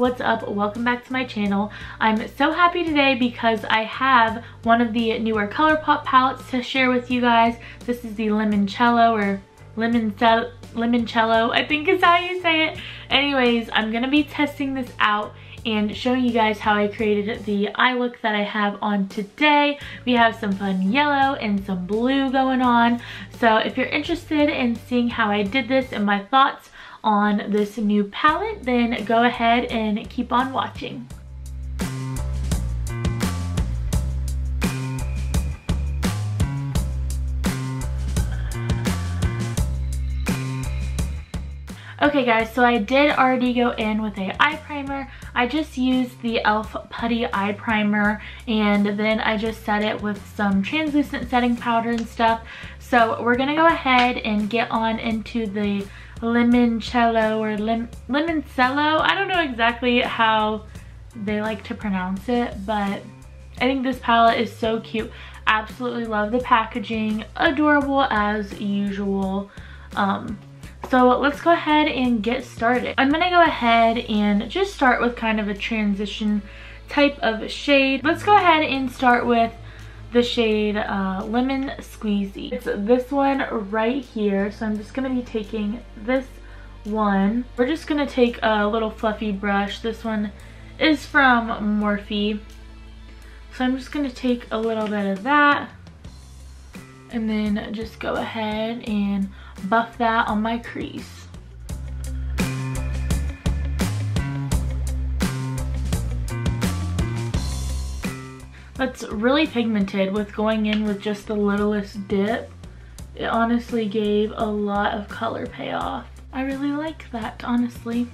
what's up? Welcome back to my channel. I'm so happy today because I have one of the newer Colourpop palettes to share with you guys. This is the Limoncello or Limoncello, I think is how you say it. Anyways, I'm gonna be testing this out and showing you guys how I created the eye look that I have on today. We have some fun yellow and some blue going on. So if you're interested in seeing how I did this and my thoughts on this new palette, then go ahead and keep on watching. Okay guys, so I did already go in with a eye primer. I just used the e.l.f. Putty Eye Primer and then I just set it with some translucent setting powder and stuff. So we're gonna go ahead and get on into the Limoncello or Limoncello. I don't know exactly how they like to pronounce it, but I think this palette is so cute. Absolutely love the packaging. Adorable as usual. So let's go ahead and get started. I'm gonna go ahead and just start with kind of a transition type of shade. Let's go ahead and start with the shade Lemon Squeezy. It's this one right here. So I'm just gonna be taking this one. We're just gonna take a little fluffy brush. This one is from Morphe. So I'm just gonna take a little bit of that and then just go ahead and buff that on my crease. That's really pigmented with going in with just the littlest dip. It honestly gave a lot of color payoff. I really like that, honestly.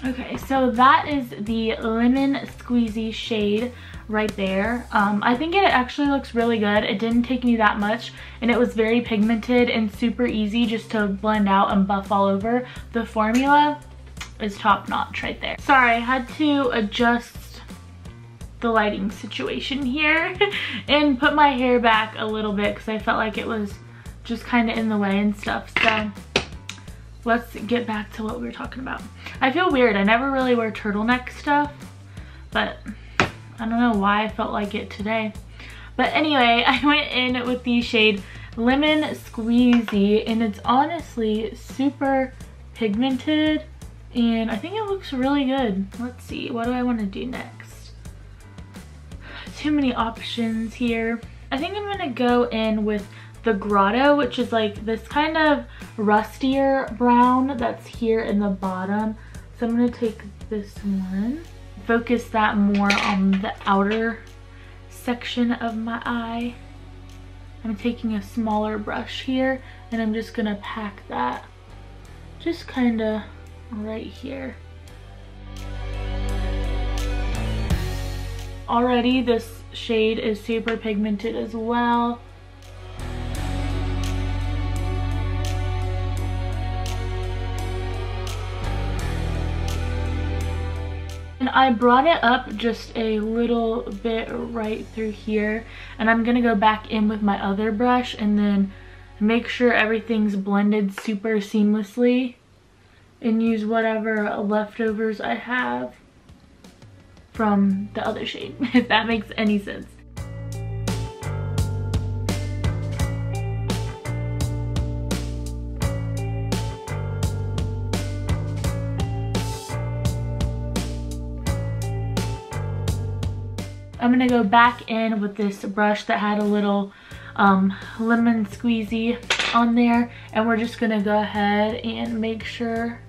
Okay, so that is the Lemon Squeezy shade right there. I think it actually looks really good. It didn't take me that much and it was very pigmented and super easy just to blend out and buff all over. The formula is top notch right there. Sorry, I had to adjust the lighting situation here and put my hair back a little bit because I felt like it was just kind of in the way and stuff. So let's get back to what we were talking about. I feel weird. I never really wear turtleneck stuff, but I don't know why I felt like it today. But anyway, I went in with the shade Lemon Squeezy and it's honestly super pigmented and I think it looks really good. Let's see, what do I want to do next? Too many options here. I think I'm gonna go in with the Grotto, which is like this kind of rustier brown that's here in the bottom. So I'm gonna take this one, focus that more on the outer section of my eye. I'm taking a smaller brush here and I'm just gonna pack that just kind of right here. Already this shade is super pigmented as well. And I brought it up just a little bit right through here and I'm gonna go back in with my other brush and then make sure everything's blended super seamlessly and use whatever leftovers I have from the other shade, if that makes any sense. I'm gonna go back in with this brush that had a little lemon squeezy on there and we're just gonna go ahead and make sure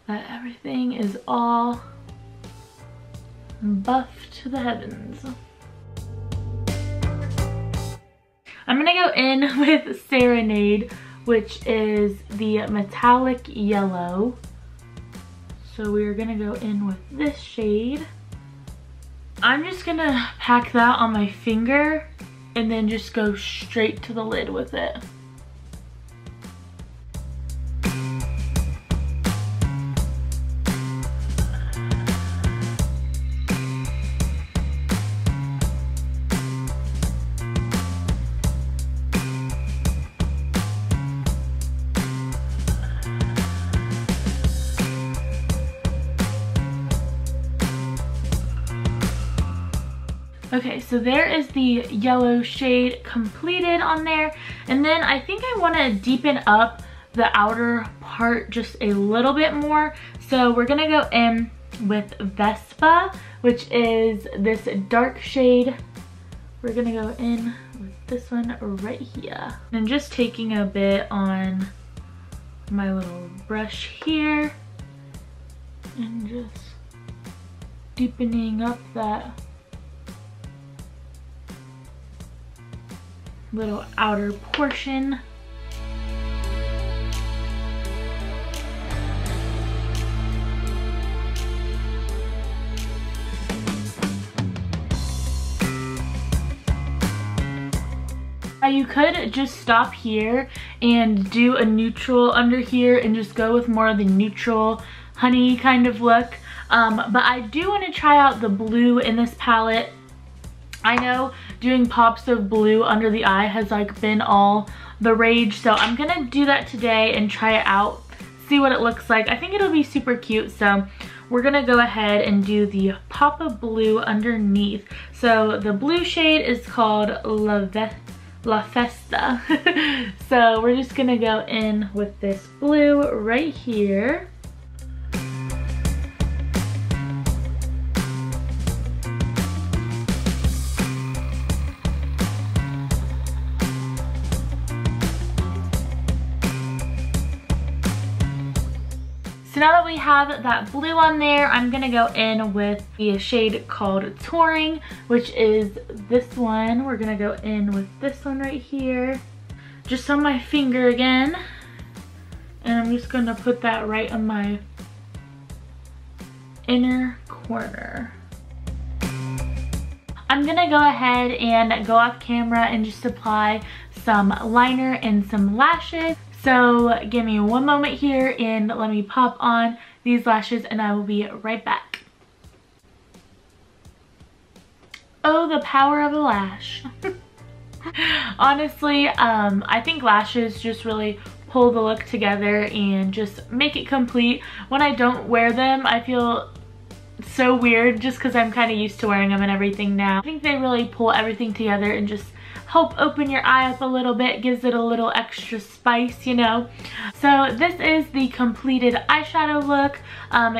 that everything is all buffed to the heavens. I'm gonna go in with Serenade, which is the metallic yellow. So we're gonna go in with this shade. I'm just gonna pack that on my finger and then just go straight to the lid with it. Okay, so there is the yellow shade completed on there. And then I think I want to deepen up the outer part just a little bit more. So we're going to go in with Vespa, which is this dark shade. We're going to go in with this one right here. And I'm just taking a bit on my little brush here and just deepening up that little outer portion. You could just stop here and do a neutral under here and just go with more of the neutral honey kind of look. But I do want to try out the blue in this palette. I know doing pops of blue under the eye has like been all the rage, so I'm gonna do that today and try it out, see what it looks like. I think it'll be super cute, so we're gonna go ahead and do the pop of blue underneath. So the blue shade is called La Festa. So we're just gonna go in with this blue right here. So now that we have that blue on there, I'm gonna go in with the shade called Touring, which is this one. We're gonna go in with this one right here. Just on my finger again. And I'm just gonna put that right on my inner corner. I'm gonna go ahead and go off camera and just apply some liner and some lashes. So give me one moment here and let me pop on these lashes and I will be right back. Oh, the power of a lash. Honestly, I think lashes just really pull the look together and just make it complete. When I don't wear them, I feel so weird just because I'm kind of used to wearing them and everything now. I think they really pull everything together and just help open your eye up a little bit, gives it a little extra spice, you know. So this is the completed eyeshadow look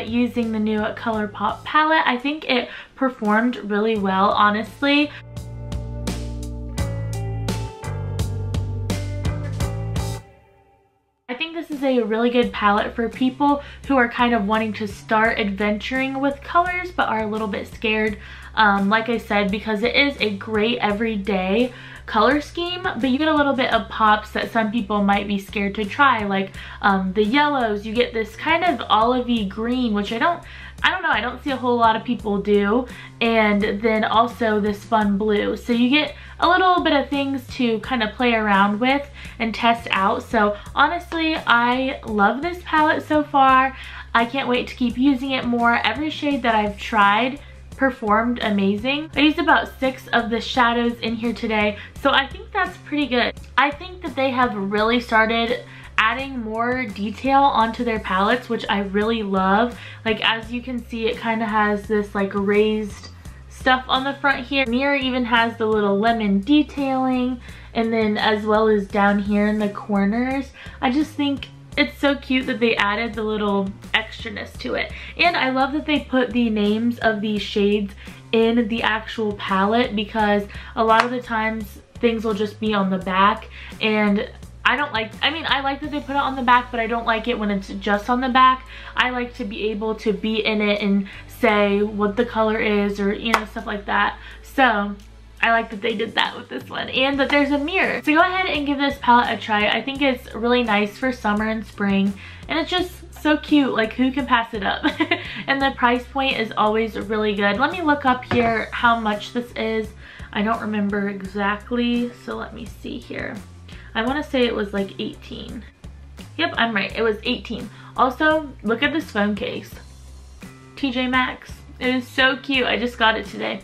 using the new Colourpop palette. I think it performed really well, honestly. I think this is a really good palette for people who are kind of wanting to start adventuring with colors but are a little bit scared, like I said, because it is a great everyday color scheme, but you get a little bit of pops that some people might be scared to try, like the yellows. You get this kind of olivey green, which I don't know, I don't see a whole lot of people do, and then also this fun blue. So you get a little bit of things to kind of play around with and test out. So honestly, I love this palette so far. I can't wait to keep using it more. Every shade that I've tried performed amazing. I used about 6 of the shadows in here today, so I think that's pretty good. I think that they have really started adding more detail onto their palettes, which I really love. Like, as you can see, it kind of has this like raised stuff on the front here. Mirror even has the little lemon detailing, and then as well as down here in the corners. I just think it's so cute that they added the little extraness to it. And I love that they put the names of these shades in the actual palette, because a lot of the times things will just be on the back, and I like that they put it on the back, but I don't like it when it's just on the back. I like to be able to be in it and say what the color is, or you know, stuff like that. So I like that they did that with this one, and that there's a mirror. So go ahead and give this palette a try. I think it's really nice for summer and spring, and it's just so cute. Like, who can pass it up? And the price point is always really good. Let me look up here how much this is. I don't remember exactly, so let me see here. I want to say it was like 18. Yep, I'm right, it was 18. Also, look at this phone case. TJ Maxx. It is so cute. I just got it today.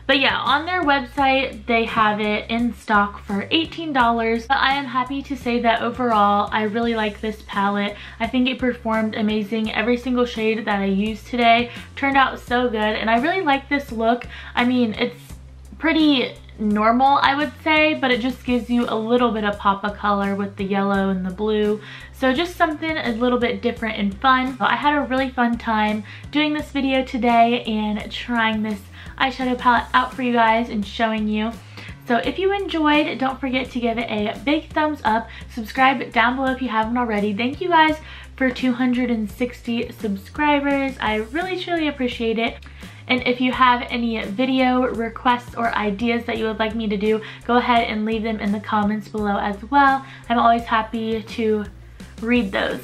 But yeah, on their website, they have it in stock for $18. But I am happy to say that overall, I really like this palette. I think it performed amazing. Every single shade that I used today turned out so good, and I really like this look. I mean, pretty normal, I would say, but it just gives you a little bit of pop of color with the yellow and the blue. So just something a little bit different and fun. I had a really fun time doing this video today and trying this eyeshadow palette out for you guys and showing you. So if you enjoyed, don't forget to give it a big thumbs up. Subscribe down below if you haven't already. Thank you guys for 260 subscribers. I really truly appreciate it. And if you have any video requests or ideas that you would like me to do, go ahead and leave them in the comments below as well. I'm always happy to read those.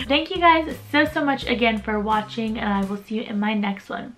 Thank you guys so much again for watching, and I will see you in my next one.